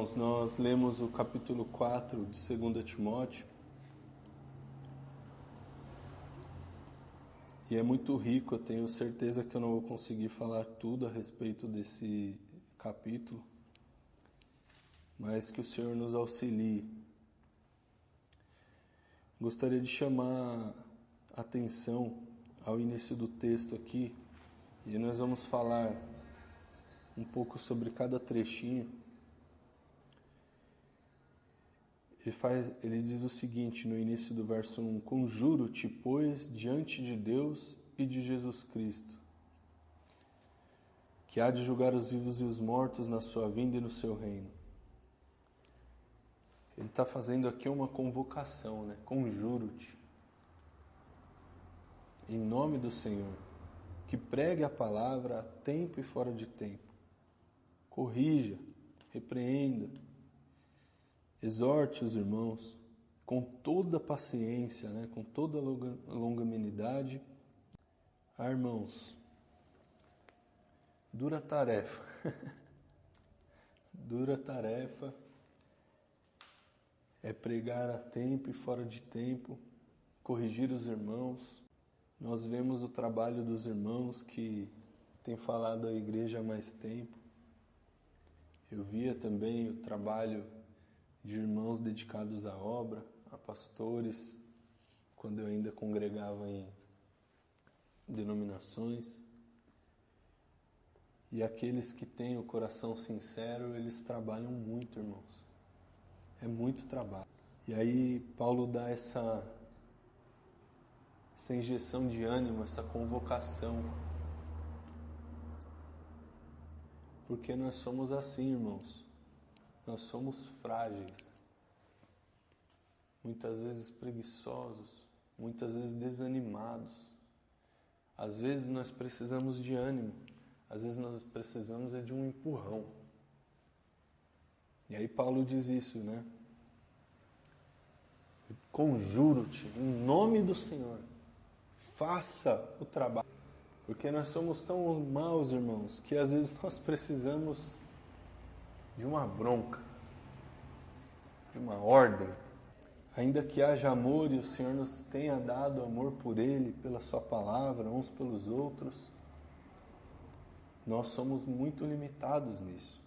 irmãos, nós lemos o capítulo 4 de 2 Timóteo e é muito rico. Eu tenho certeza que eu não vou conseguir falar tudo a respeito desse capítulo, mas que o Senhor nos auxilie. Gostaria de chamar a atenção ao início do texto aqui, e nós vamos falar um pouco sobre cada trechinho. Ele diz o seguinte no início do verso 1: Conjuro-te, pois, diante de Deus e de Jesus Cristo, que há de julgar os vivos e os mortos na sua vinda e no seu reino. Ele está fazendo aqui uma convocação, né? Conjuro-te, em nome do Senhor, que pregue a palavra a tempo e fora de tempo, corrija, repreenda, exorte os irmãos com toda paciência, né? Com toda longanimidade. Irmãos, dura tarefa, dura tarefa é pregar a tempo e fora de tempo, corrigir os irmãos. Nós vemos o trabalho dos irmãos que têm falado à igreja há mais tempo. Eu via também o trabalho de irmãos dedicados à obra, a pastores, quando eu ainda congregava em denominações. E aqueles que têm o coração sincero, eles trabalham muito, irmãos. É muito trabalho. E aí Paulo dá essa injeção de ânimo, essa convocação. Porque nós somos assim, irmãos. Nós somos frágeis. Muitas vezes preguiçosos, muitas vezes desanimados. Às vezes nós precisamos de ânimo, às vezes nós precisamos de um empurrão. E aí Paulo diz isso, né? Conjuro-te, em nome do Senhor, faça o trabalho. Porque nós somos tão maus, irmãos, que às vezes nós precisamos de uma bronca, de uma ordem. Ainda que haja amor e o Senhor nos tenha dado amor por Ele, pela Sua palavra, uns pelos outros, nós somos muito limitados nisso.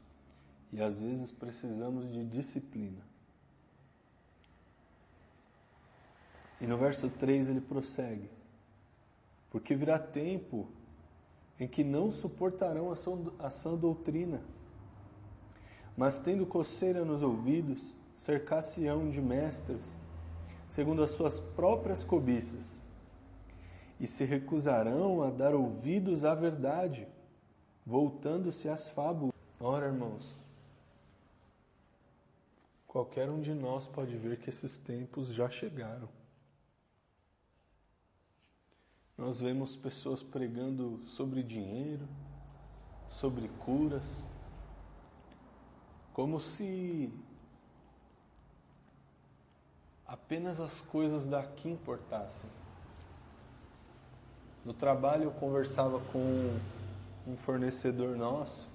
E às vezes precisamos de disciplina. E no verso 3 ele prossegue: Porque virá tempo em que não suportarão a sã doutrina, mas tendo coceira nos ouvidos, cercar-se-ão de mestres, segundo as suas próprias cobiças, e se recusarão a dar ouvidos à verdade, voltando-se às fábulas. Ora, irmãos, qualquer um de nós pode ver que esses tempos já chegaram. Nós vemos pessoas pregando sobre dinheiro, sobre curas, como se apenas as coisas daqui importassem. No trabalho eu conversava com um fornecedor nosso,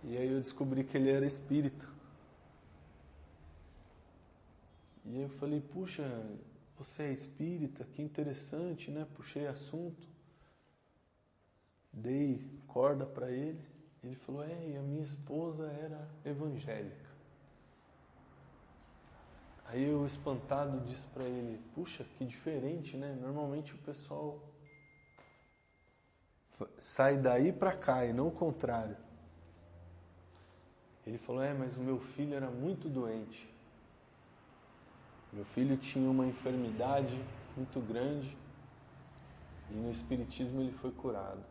e aí eu descobri que ele era espírita. E aí eu falei, puxa, você é espírita? Que interessante, né? Puxei assunto, dei corda para ele. Ele falou, e a minha esposa era evangélica. Aí eu, espantado, disse para ele, puxa, que diferente, né? Normalmente o pessoal sai daí para cá e não o contrário. Ele falou, mas o meu filho era muito doente. Meu filho tinha uma enfermidade muito grande e no espiritismo ele foi curado.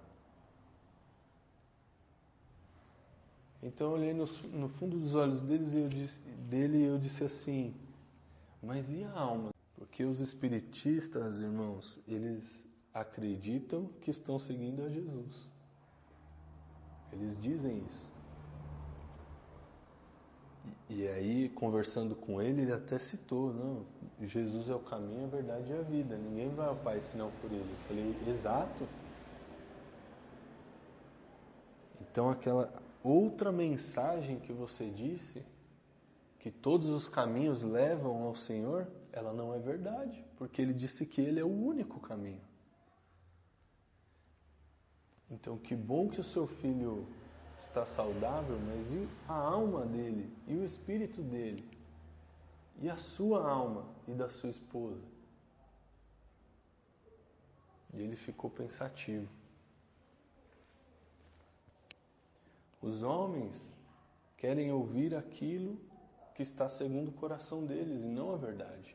Então eu olhei no fundo dos olhos dele e eu disse assim, mas e a alma? Porque os espiritistas, irmãos, eles acreditam que estão seguindo a Jesus. Eles dizem isso. E aí, conversando com ele, ele até citou, não, Jesus é o caminho, a verdade e a vida. Ninguém vai ao Pai senão por Ele. Eu falei, exato. Então outra mensagem que você disse, que todos os caminhos levam ao Senhor, ela não é verdade, porque Ele disse que Ele é o único caminho. Então, que bom que o seu filho está saudável, mas e a alma dele, e o espírito dele, e a sua alma e da sua esposa? E ele ficou pensativo. Os homens querem ouvir aquilo que está segundo o coração deles e não a verdade.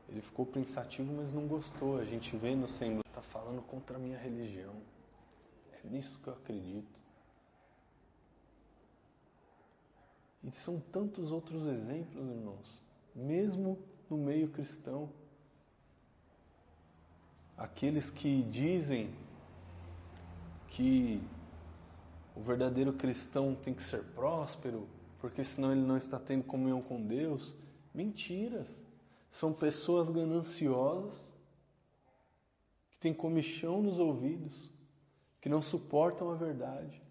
Ele ficou pensativo, mas não gostou. A gente vê no Senhor, está falando contra a minha religião. É nisso que eu acredito. E são tantos outros exemplos, irmãos, mesmo no meio cristão. Aqueles que dizem que o verdadeiro cristão tem que ser próspero, porque senão ele não está tendo comunhão com Deus. Mentiras. São pessoas gananciosas, que têm comichão nos ouvidos, que não suportam a verdade.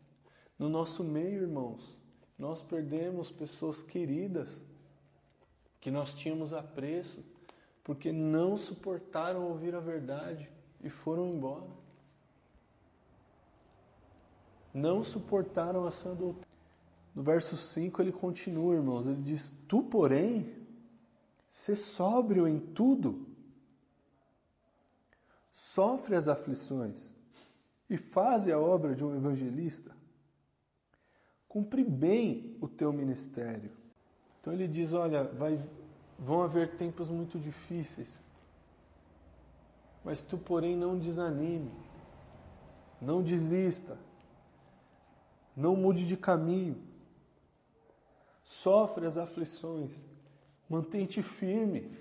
No nosso meio, irmãos, nós perdemos pessoas queridas, que nós tínhamos apreço, porque não suportaram ouvir a verdade e foram embora. Não suportaram a sã doutrina. No verso 5 ele continua, irmãos, ele diz: tu, porém, sê sóbrio em tudo, sofre as aflições e faze a obra de um evangelista, cumpre bem o teu ministério. Então ele diz, olha, vão haver tempos muito difíceis, mas tu, porém, não desanime, não desista, não mude de caminho, sofre as aflições, mantém-te firme.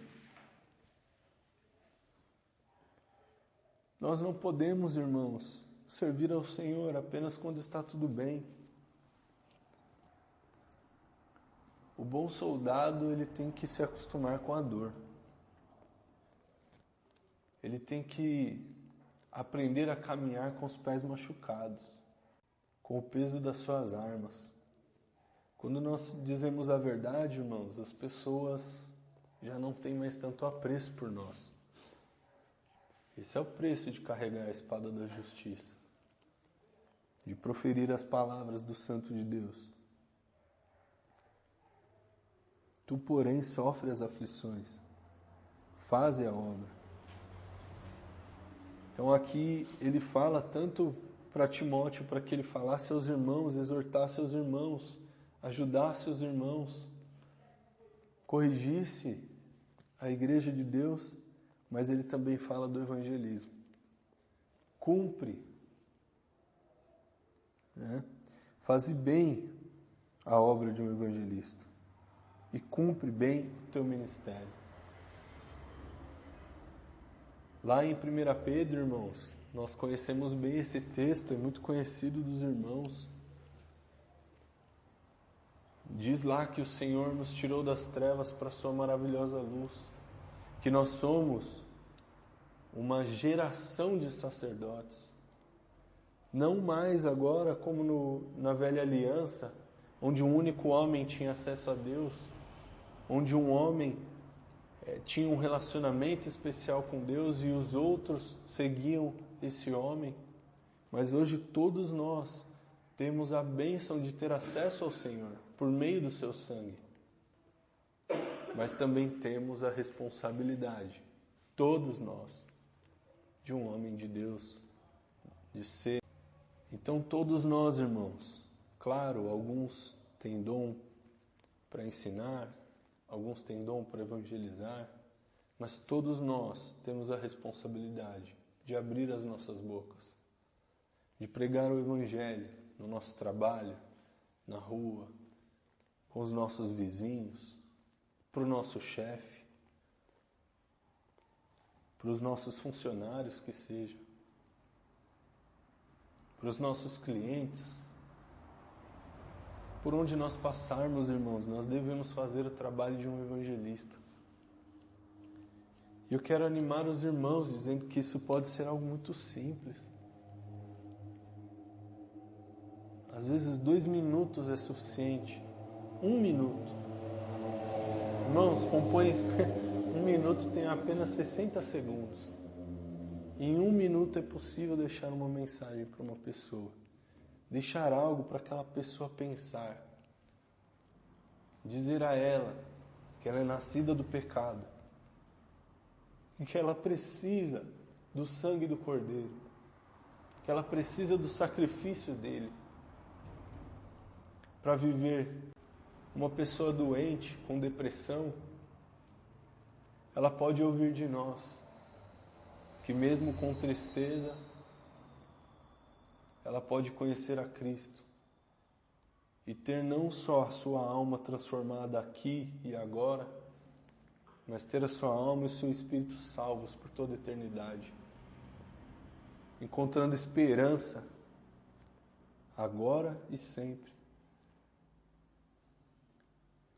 Nós não podemos, irmãos, servir ao Senhor apenas quando está tudo bem. O bom soldado, ele tem que se acostumar com a dor. Ele tem que aprender a caminhar com os pés machucados, com o peso das suas armas. Quando nós dizemos a verdade, irmãos, as pessoas já não têm mais tanto apreço por nós. Esse é o preço de carregar a espada da justiça, de proferir as palavras do Santo de Deus. Tu, porém, sofre as aflições, faze a obra. Então aqui ele fala tanto para Timóteo, para que ele falasse aos irmãos, exortasse aos irmãos, ajudasse os irmãos, corrigisse a igreja de Deus, mas ele também fala do evangelismo. Cumpre, né? Faze bem a obra de um evangelista e cumpre bem o teu ministério. Lá em 1 Pedro, irmãos, nós conhecemos bem esse texto, é muito conhecido dos irmãos. Diz lá que o Senhor nos tirou das trevas para a sua maravilhosa luz, que nós somos uma geração de sacerdotes. Não mais agora como na velha aliança, onde um único homem tinha acesso a Deus, onde um homem tinha um relacionamento especial com Deus e os outros seguiam esse homem. Mas hoje todos nós temos a bênção de ter acesso ao Senhor por meio do seu sangue. Mas também temos a responsabilidade, todos nós, de um homem de Deus, de ser. Então todos nós, irmãos, claro, alguns têm dom para ensinar, alguns têm dom para evangelizar, mas todos nós temos a responsabilidade de abrir as nossas bocas, de pregar o Evangelho no nosso trabalho, na rua, com os nossos vizinhos, para o nosso chefe, para os nossos funcionários que sejam, para os nossos clientes. Por onde nós passarmos, irmãos, nós devemos fazer o trabalho de um evangelista. E eu quero animar os irmãos dizendo que isso pode ser algo muito simples. Às vezes 2 minutos é suficiente. 1 minuto. Irmãos, compõe 1 minuto tem apenas 60 segundos. Em 1 minuto é possível deixar uma mensagem para uma pessoa. Deixar algo para aquela pessoa pensar. Dizer a ela que ela é nascida do pecado. E que ela precisa do sangue do Cordeiro. Que ela precisa do sacrifício dele. Para viver. Uma pessoa doente, com depressão, ela pode ouvir de nós que mesmo com tristeza, ela pode conhecer a Cristo e ter não só a sua alma transformada aqui e agora, mas ter a sua alma e o seu espírito salvos por toda a eternidade, encontrando esperança agora e sempre.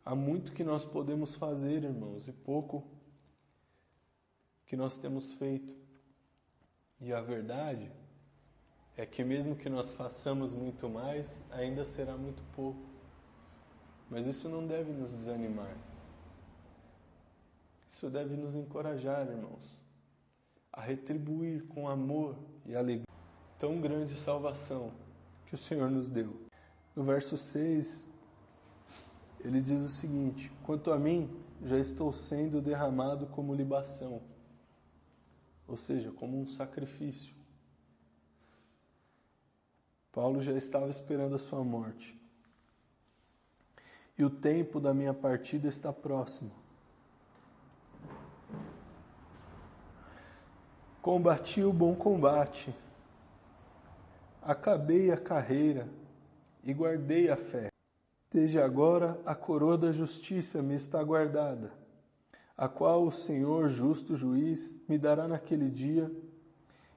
Há muito que nós podemos fazer, irmãos, e pouco que nós temos feito. E a verdade é que mesmo que nós façamos muito mais, ainda será muito pouco. Mas isso não deve nos desanimar. Isso deve nos encorajar, irmãos, a retribuir com amor e alegria tão grande salvação que o Senhor nos deu. No verso 6, ele diz o seguinte: quanto a mim, já estou sendo derramado como libação, ou seja, como um sacrifício. Paulo já estava esperando a sua morte. E o tempo da minha partida está próximo. Combati o bom combate, acabei a carreira e guardei a fé. Desde agora a coroa da justiça me está guardada, a qual o Senhor, justo juiz, me dará naquele dia,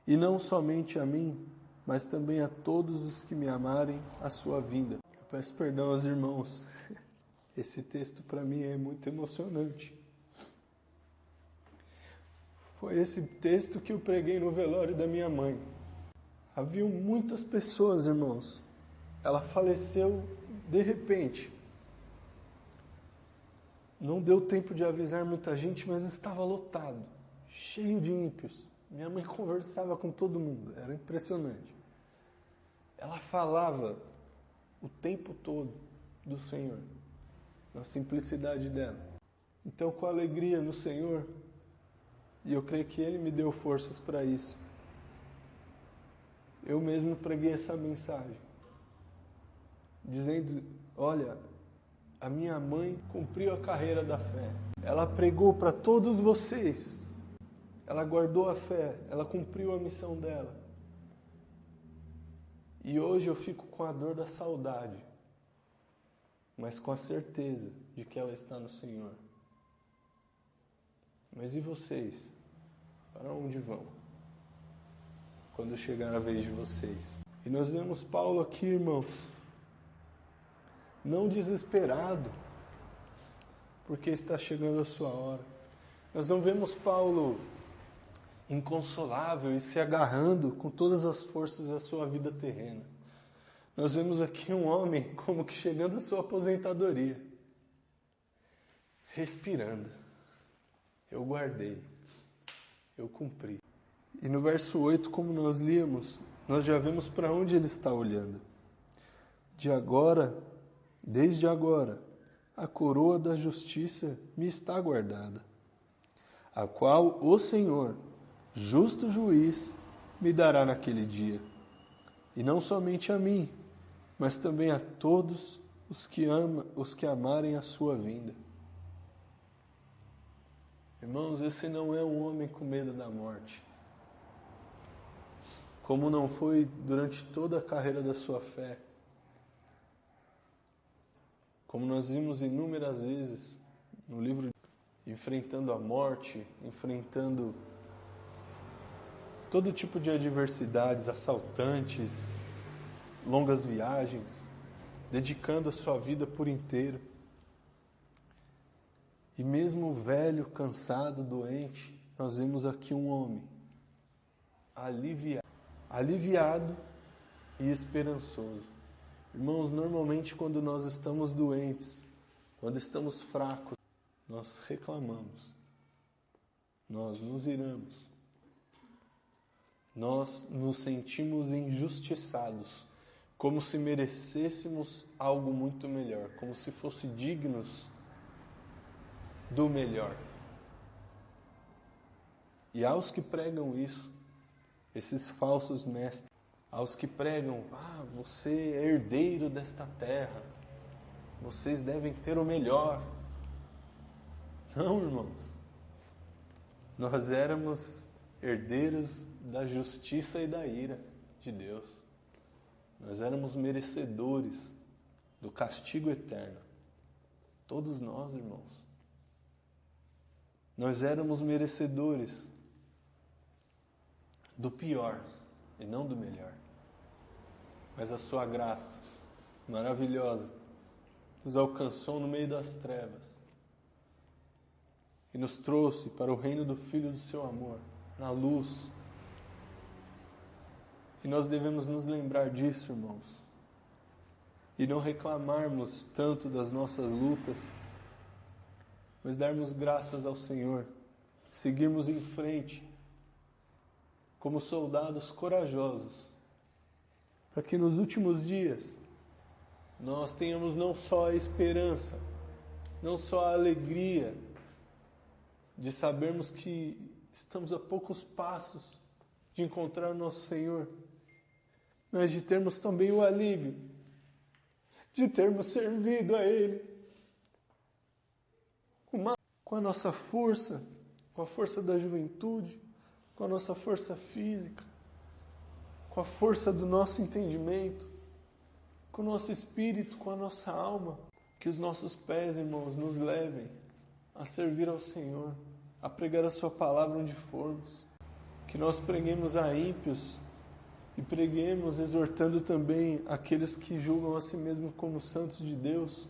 e não somente a mim, mas também a todos os que me amarem a sua vinda. Eu peço perdão aos irmãos, esse texto para mim é muito emocionante. Foi esse texto que eu preguei no velório da minha mãe. Haviam muitas pessoas, irmãos. Ela faleceu de repente. Não deu tempo de avisar muita gente, mas estava lotado, cheio de ímpios. Minha mãe conversava com todo mundo, era impressionante. Ela falava o tempo todo do Senhor, na simplicidade dela. Então, com alegria no Senhor, e eu creio que Ele me deu forças para isso, eu mesmo preguei essa mensagem, dizendo: olha, a minha mãe cumpriu a carreira da fé. Ela pregou para todos vocês. Ela guardou a fé. Ela cumpriu a missão dela. E hoje eu fico com a dor da saudade, mas com a certeza de que ela está no Senhor. Mas e vocês? Para onde vão? Quando chegar a vez de vocês. E nós vemos Paulo aqui, irmãos, não desesperado, porque está chegando a sua hora. Nós não vemos Paulo inconsolável e se agarrando com todas as forças da sua vida terrena. Nós vemos aqui um homem como que chegando à sua aposentadoria, respirando. Eu guardei, eu cumpri. E no verso 8, como nós líamos, nós já vemos para onde ele está olhando. Desde agora, a coroa da justiça me está guardada, a qual o Senhor, justo juiz, me dará naquele dia. E não somente a mim, mas também a todos os que amarem a sua vinda. Irmãos, esse não é um homem com medo da morte. Como não foi durante toda a carreira da sua fé. Como nós vimos inúmeras vezes no livro, enfrentando a morte, enfrentando todo tipo de adversidades, assaltantes, longas viagens, dedicando a sua vida por inteiro. E mesmo velho, cansado, doente, nós vemos aqui um homem aliviado e esperançoso. Irmãos, normalmente quando nós estamos doentes, quando estamos fracos, nós reclamamos, nós nos iramos, nós nos sentimos injustiçados, como se merecêssemos algo muito melhor, como se fosse dignos do melhor. E aos que pregam isso, esses falsos mestres, aos que pregam, você é herdeiro desta terra, vocês devem ter o melhor. Não, irmãos. Nós éramos herdeiros da justiça e da ira de Deus. Nós éramos merecedores do castigo eterno. Todos nós, irmãos. Nós éramos merecedores do pior e não do melhor. Mas a sua graça maravilhosa nos alcançou no meio das trevas e nos trouxe para o reino do Filho do seu amor, na luz. E nós devemos nos lembrar disso, irmãos, e não reclamarmos tanto das nossas lutas, mas darmos graças ao Senhor, seguirmos em frente como soldados corajosos, para que nos últimos dias nós tenhamos não só a esperança, não só a alegria de sabermos que estamos a poucos passos de encontrar o nosso Senhor, mas de termos também o alívio de termos servido a Ele com a nossa força, com a força da juventude, com a nossa força física, com a força do nosso entendimento, com o nosso espírito, com a nossa alma. Que os nossos pés, irmãos, nos levem a servir ao Senhor, a pregar a sua palavra onde formos. Que nós preguemos a ímpios e preguemos exortando também aqueles que julgam a si mesmos como santos de Deus,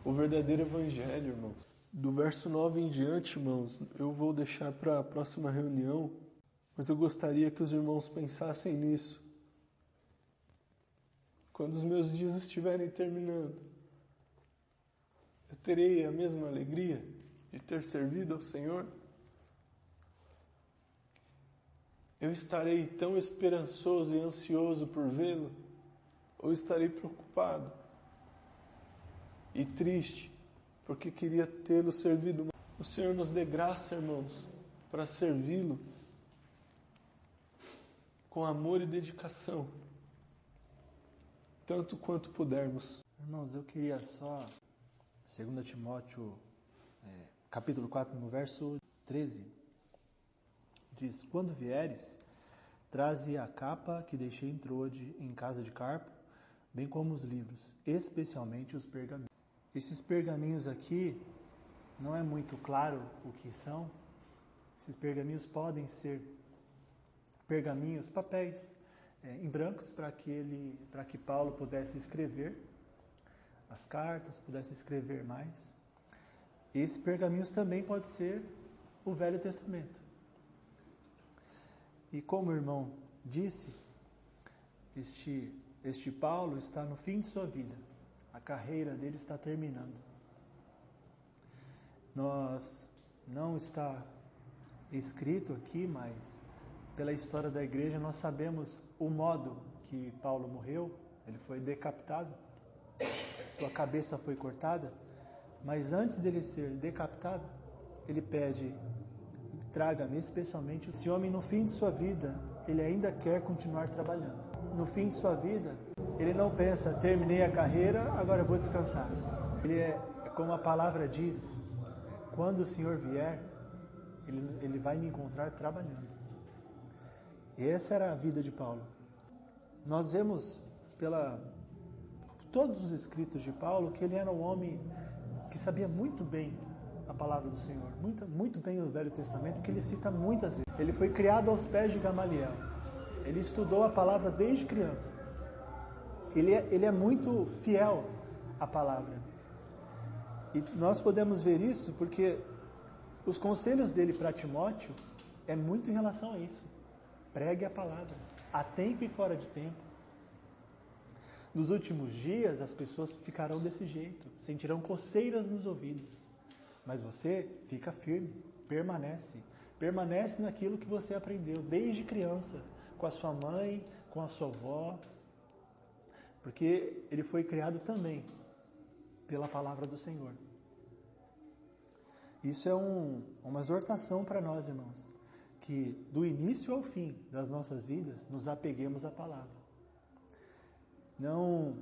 o verdadeiro evangelho, irmãos. Do verso 9 em diante, irmãos, eu vou deixar para a próxima reunião, mas eu gostaria que os irmãos pensassem nisso. Quando os meus dias estiverem terminando, eu terei a mesma alegria de ter servido ao Senhor? Eu estarei tão esperançoso e ansioso por vê-lo? Ou estarei preocupado e triste porque queria tê-lo servido? O Senhor nos dê graça, irmãos, para servi-lo com amor e dedicação, tanto quanto pudermos. Irmãos, eu queria só, 2 Timóteo, capítulo 4, no verso 13, diz: quando vieres, traze a capa que deixei em Troade, em casa de Carpo, bem como os livros, especialmente os pergaminhos. Esses pergaminhos aqui, não é muito claro o que são. Esses pergaminhos podem ser pergaminhos, papéis em brancos, para que Paulo pudesse escrever as cartas, pudesse escrever mais. Esses pergaminhos também pode ser o Velho Testamento. E como o irmão disse, este Paulo está no fim de sua vida. A carreira dele está terminando. Não está escrito aqui, mas pela história da igreja nós sabemos o modo que Paulo morreu. Ele foi decapitado, sua cabeça foi cortada, mas antes dele ser decapitado, ele pede: traga-me especialmente. Esse homem, no fim de sua vida, ele ainda quer continuar trabalhando. No fim de sua vida, ele não pensa: terminei a carreira, agora eu vou descansar. Ele é como a palavra diz: quando o Senhor vier, ele vai me encontrar trabalhando. E essa era a vida de Paulo. Nós vemos todos os escritos de Paulo que ele era um homem que sabia muito bem a palavra do Senhor, muito bem o Velho Testamento, que ele cita muitas vezes. Ele foi criado aos pés de Gamaliel. Ele estudou a palavra desde criança. Ele é muito fiel à palavra. E nós podemos ver isso porque os conselhos dele para Timóteo é muito em relação a isso. Pregue a palavra, a tempo e fora de tempo. Nos últimos dias, as pessoas ficarão desse jeito, sentirão coceiras nos ouvidos. Mas você fica firme, permanece naquilo que você aprendeu desde criança, com a sua mãe, com a sua avó, porque ele foi criado também pela palavra do Senhor. Isso é uma exortação para nós, irmãos, que do início ao fim das nossas vidas, nos apeguemos à palavra. Não,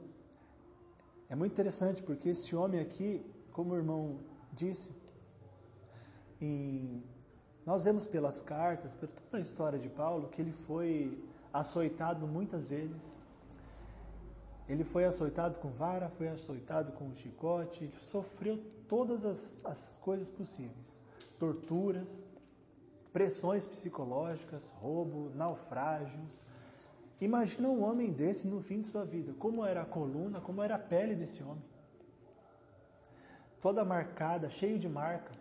é muito interessante porque esse homem aqui, como o irmão disse, nós vemos pelas cartas, por toda a história de Paulo, que ele foi açoitado muitas vezes. Ele foi açoitado com vara, foi açoitado com chicote, ele sofreu todas as coisas possíveis. Torturas, pressões psicológicas, roubo, naufrágios. Imagina um homem desse no fim de sua vida, como era a coluna, como era a pele desse homem. Toda marcada, cheio de marcas.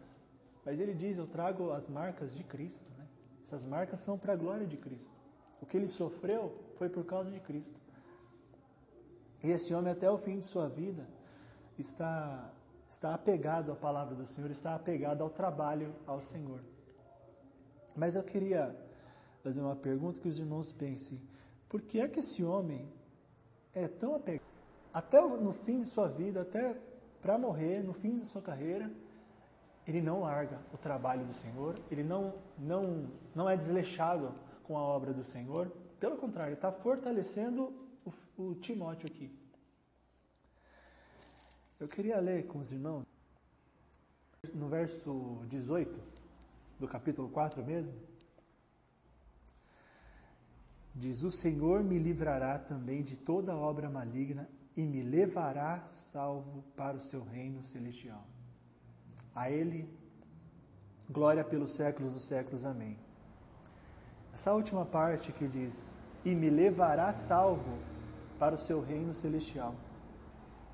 Mas ele diz, eu trago as marcas de Cristo. Né? Essas marcas são para a glória de Cristo. O que ele sofreu foi por causa de Cristo. E esse homem até o fim de sua vida está apegado à palavra do Senhor, está apegado ao trabalho ao Senhor. Mas eu queria fazer uma pergunta que os irmãos pensem. Por que é que esse homem é tão apegado? Até no fim de sua vida, até para morrer, no fim de sua carreira, ele não larga o trabalho do Senhor, ele não é desleixado com a obra do Senhor. Pelo contrário, ele está fortalecendo o Timóteo aqui. Eu queria ler com os irmãos, no verso 18, do capítulo 4 mesmo, diz, o Senhor me livrará também de toda obra maligna e me levará salvo para o seu reino celestial. A Ele, glória pelos séculos dos séculos. Amém. Essa última parte que diz, e me levará salvo para o seu reino celestial.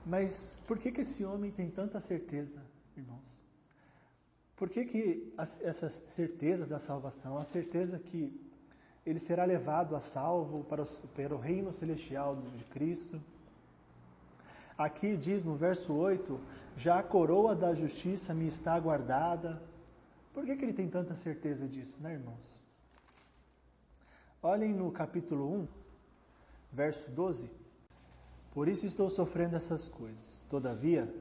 Mas por que esse homem tem tanta certeza, irmãos? Por que essa certeza da salvação, a certeza que ele será levado a salvo para o reino celestial de Cristo? Aqui diz no verso 8, já a coroa da justiça me está guardada. Por que ele tem tanta certeza disso, né, irmãos? Olhem no capítulo 1, verso 12. Por isso estou sofrendo essas coisas. Todavia,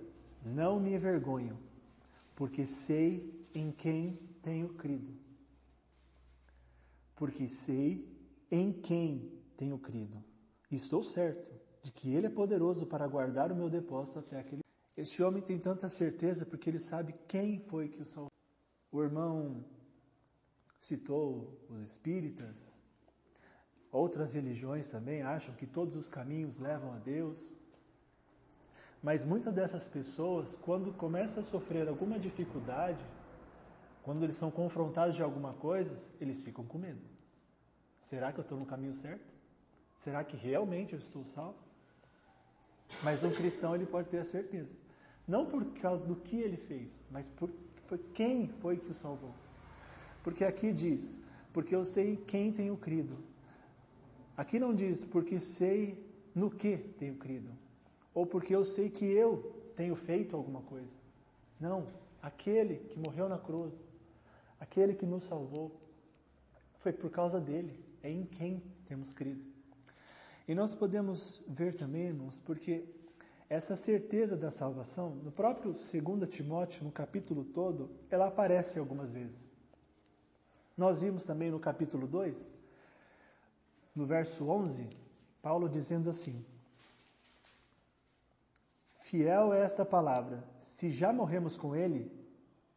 não me envergonho, porque sei em quem tenho crido. Porque sei em quem tenho crido. E estou certo de que Ele é poderoso para guardar o meu depósito até aquele. Este homem tem tanta certeza porque ele sabe quem foi que o salvou. O irmão citou os espíritas. Outras religiões também acham que todos os caminhos levam a Deus. Mas muitas dessas pessoas, quando começam a sofrer alguma dificuldade, quando eles são confrontados de alguma coisa, eles ficam com medo. Será que eu estou no caminho certo? Será que realmente eu estou salvo? Mas um cristão ele pode ter a certeza. Não por causa do que ele fez, mas por quem foi que o salvou. Porque aqui diz, porque eu sei em quem tenho crido. Aqui não diz, porque sei no que tenho crido. Ou porque eu sei que eu tenho feito alguma coisa. Não, aquele que morreu na cruz, aquele que nos salvou, foi por causa dele, é em quem temos crido. E nós podemos ver também, irmãos, porque essa certeza da salvação, no próprio 2 Timóteo, no capítulo todo, ela aparece algumas vezes. Nós vimos também no capítulo 2, no verso 11, Paulo dizendo assim, fiel é esta palavra, se já morremos com ele,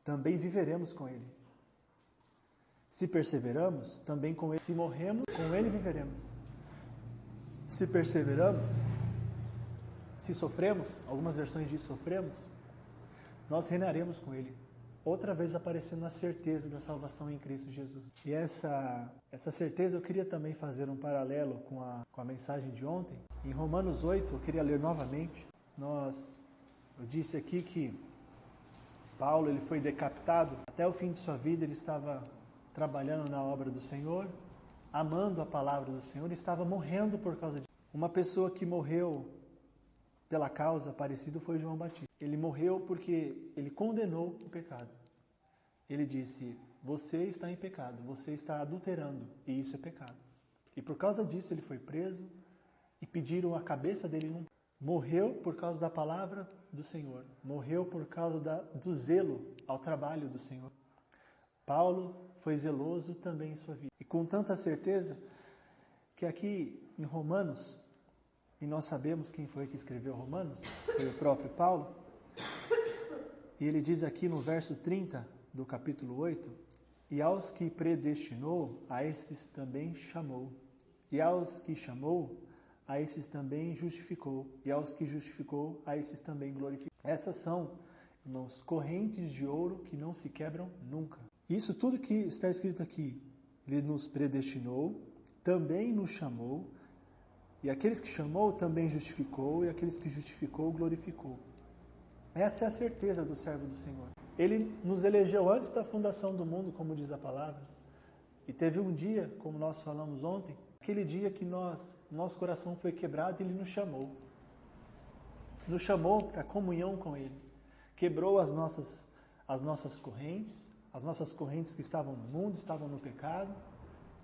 também viveremos com ele. Se perseveramos, também com ele. Se morremos, com ele viveremos. Se perseveramos, se sofremos, algumas versões diz sofremos, nós reinaremos com ele. Outra vez aparecendo a certeza da salvação em Cristo Jesus. E essa certeza eu queria também fazer um paralelo com a mensagem de ontem. Em Romanos 8, eu queria ler novamente. Eu disse aqui que Paulo ele foi decapitado. Até o fim de sua vida ele estava trabalhando na obra do Senhor, amando a palavra do Senhor, estava morrendo por causa disso. Uma pessoa que morreu pela causa aparecido foi João Batista. Ele morreu porque ele condenou o pecado. Ele disse, você está em pecado, você está adulterando, e isso é pecado. E por causa disso ele foi preso e pediram a cabeça dele. Morreu por causa da palavra do Senhor. Morreu por causa do zelo ao trabalho do Senhor. Paulo foi zeloso também em sua vida. E com tanta certeza que aqui em Romanos, e nós sabemos quem foi que escreveu Romanos, foi o próprio Paulo, e ele diz aqui no verso 30 do capítulo 8, e aos que predestinou, a estes também chamou. E aos que chamou, a esses também justificou. E aos que justificou, a esses também glorificou. Essas são, irmãos, correntes de ouro que não se quebram nunca. Isso tudo que está escrito aqui, ele nos predestinou, também nos chamou, e aqueles que chamou também justificou, e aqueles que justificou glorificou. Essa é a certeza do servo do Senhor. Ele nos elegeu antes da fundação do mundo, como diz a palavra. E teve um dia, como nós falamos ontem, aquele dia que nosso coração foi quebrado e Ele nos chamou. Nos chamou para comunhão com Ele. Quebrou as nossas correntes que estavam no mundo, estavam no pecado.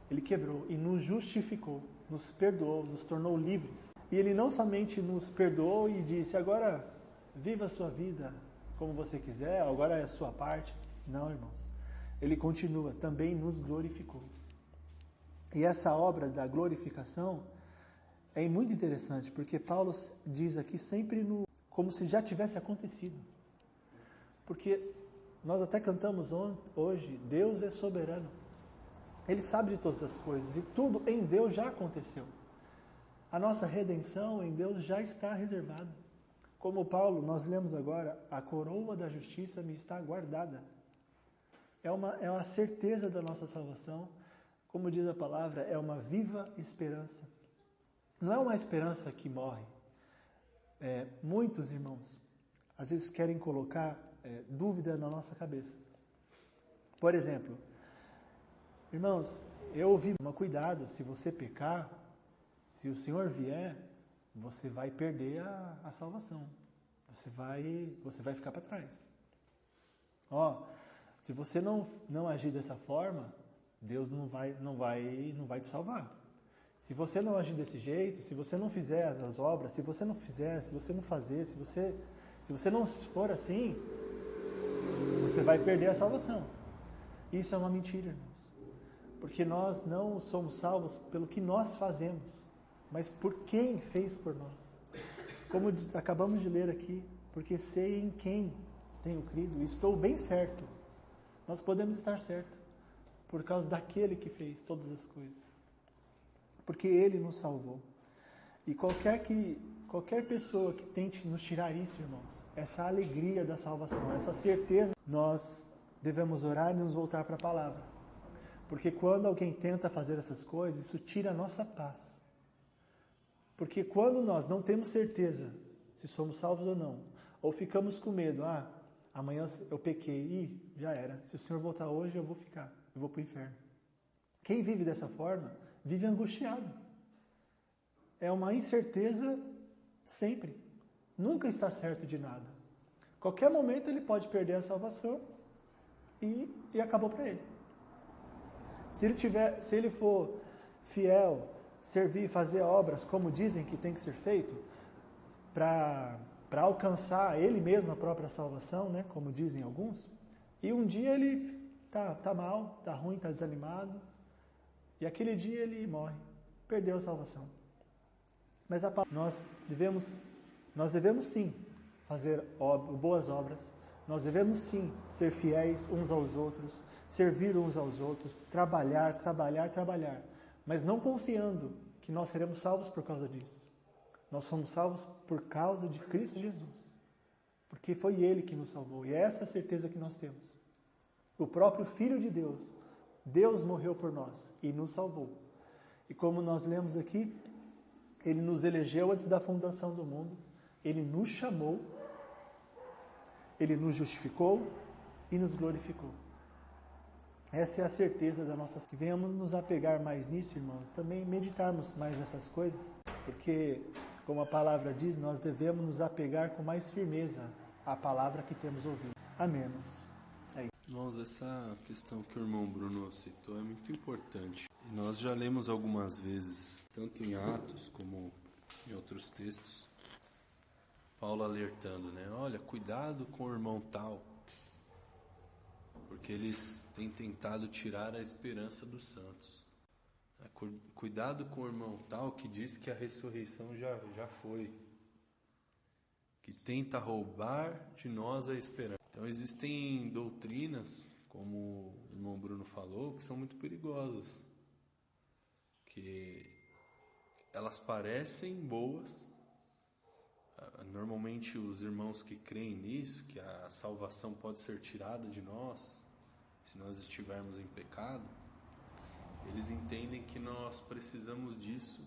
Ele quebrou e nos justificou, nos perdoou, nos tornou livres. E Ele não somente nos perdoou e disse, agora viva a sua vida como você quiser, agora é a sua parte. Não, irmãos. Ele continua, também nos glorificou. E essa obra da glorificação é muito interessante, porque Paulo diz aqui sempre como se já tivesse acontecido. Porque nós até cantamos hoje, Deus é soberano. Ele sabe de todas as coisas e tudo em Deus já aconteceu. A nossa redenção em Deus já está reservada. Como Paulo, nós lemos agora, a coroa da justiça me está guardada. É uma certeza da nossa salvação. Como diz a palavra, é uma viva esperança. Não é uma esperança que morre. Muitos irmãos, às vezes querem colocar dúvida na nossa cabeça. Por exemplo, irmãos, eu ouvi, mas cuidado, se você pecar, se o Senhor vier, você vai perder a salvação. Você vai ficar para trás. Se você não agir dessa forma, Deus não vai te salvar. Se você não agir desse jeito, se você não fizer as obras, se você não fazer, se você não for assim, você vai perder a salvação. Isso é uma mentira, irmãos. Porque nós não somos salvos pelo que nós fazemos, mas por quem fez por nós. Como acabamos de ler aqui, porque sei em quem tenho crido e estou bem certo. Nós podemos estar certos por causa daquele que fez todas as coisas. Porque Ele nos salvou. E qualquer pessoa que tente nos tirar isso, irmãos, essa alegria da salvação, essa certeza, nós devemos orar e nos voltar para a palavra. Porque quando alguém tenta fazer essas coisas, isso tira a nossa paz. Porque quando nós não temos certeza se somos salvos ou não, ou ficamos com medo, amanhã eu pequei e já era. Se o Senhor voltar hoje, eu vou para o inferno. Quem vive dessa forma, vive angustiado. É uma incerteza sempre. Nunca está certo de nada. Qualquer momento ele pode perder a salvação e acabou para ele. Se ele for fiel, servir, fazer obras como dizem que tem que ser feito, para alcançar ele mesmo a própria salvação, né, como dizem alguns, e um dia ele tá mal, tá ruim, tá desanimado, e aquele dia ele morre, perdeu a salvação. Mas nós devemos sim fazer boas obras, nós devemos sim ser fiéis uns aos outros, servir uns aos outros, trabalhar, mas não confiando que nós seremos salvos por causa disso. Nós somos salvos por causa de Cristo Jesus, porque foi Ele que nos salvou, e é essa a certeza que nós temos. O próprio Filho de Deus, Deus morreu por nós e nos salvou. E como nós lemos aqui, Ele nos elegeu antes da fundação do mundo, Ele nos chamou, Ele nos justificou e nos glorificou. Essa é a certeza da nossa... Que venhamos nos apegar mais nisso, irmãos, também meditarmos mais nessas coisas, porque como a palavra diz, nós devemos nos apegar com mais firmeza à palavra que temos ouvido, a menos. Irmãos, essa questão que o irmão Bruno citou é muito importante. E nós já lemos algumas vezes, tanto em Atos como em outros textos, Paulo alertando, né? Olha, cuidado com o irmão tal, porque eles têm tentado tirar a esperança dos santos. Cuidado com o irmão tal que diz que a ressurreição já foi, que tenta roubar de nós a esperança. Então existem doutrinas, como o irmão Bruno falou, que são muito perigosas, que elas parecem boas. Normalmente os irmãos que creem nisso, que a salvação pode ser tirada de nós, se nós estivermos em pecado, eles entendem que nós precisamos disso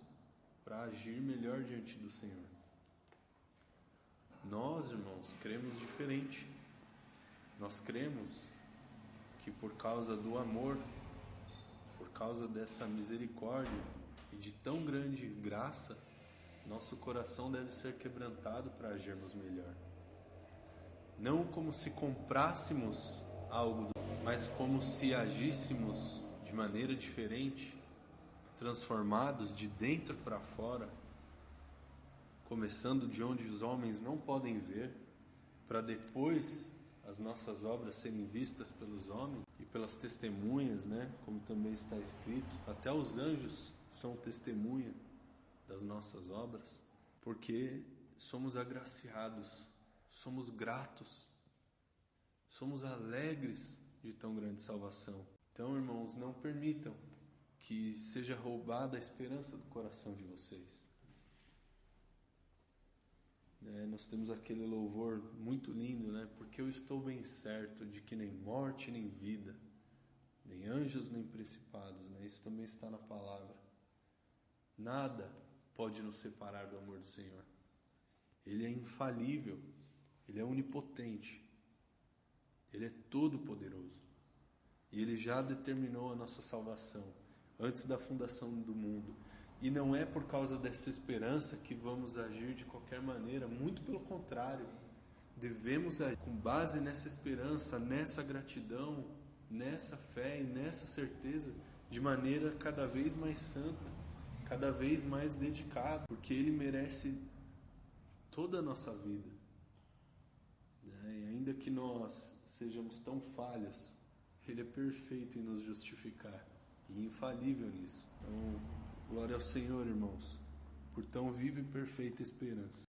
para agir melhor diante do Senhor. Nós, irmãos, cremos diferente. Nós cremos que por causa do amor, por causa dessa misericórdia e de tão grande graça, nosso coração deve ser quebrantado para agirmos melhor. Não como se comprássemos algo, mas como se agíssemos de maneira diferente, transformados de dentro para fora, começando de onde os homens não podem ver, para depois as nossas obras serem vistas pelos homens e pelas testemunhas, né? Como também está escrito, até os anjos são testemunha das nossas obras, porque somos agraciados, somos gratos, somos alegres de tão grande salvação. Então, irmãos, não permitam que seja roubada a esperança do coração de vocês. Nós temos aquele louvor muito lindo, né? Porque eu estou bem certo de que nem morte, nem vida, nem anjos, nem principados, né? Isso também está na palavra. Nada pode nos separar do amor do Senhor. Ele é infalível, Ele é onipotente, Ele é todo-poderoso. E Ele já determinou a nossa salvação antes da fundação do mundo. E não é por causa dessa esperança que vamos agir de qualquer maneira, muito pelo contrário. Devemos agir com base nessa esperança, nessa gratidão, nessa fé e nessa certeza, de maneira cada vez mais santa, cada vez mais dedicada, porque Ele merece toda a nossa vida. E ainda que nós sejamos tão falhos, Ele é perfeito em nos justificar e infalível nisso. Então, glória ao Senhor, irmãos, por tão viva e perfeita esperança.